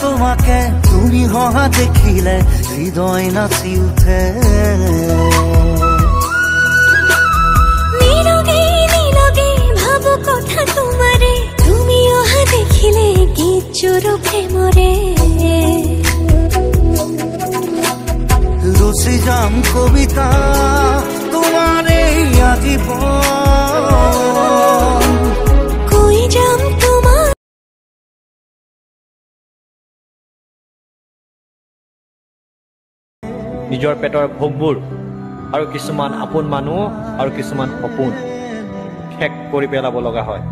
তোমাকে তুমি হহা দেখিলে হৃদয় নাচি উঠে নীরবে নীরবে ভাবো কথা তোমারে তুমি অহা দেখিলে গীত চোর প্রেমরে রচি যাম কবিতা তোমারে আজীবন কৈ যাম তোমার নিজৰ পেটৰ ভোকবোৰ আৰু কিছুমান আপোন মানুহ আৰু কিছুমান সপোন শেষ কৰি পেলাব লগা হয়।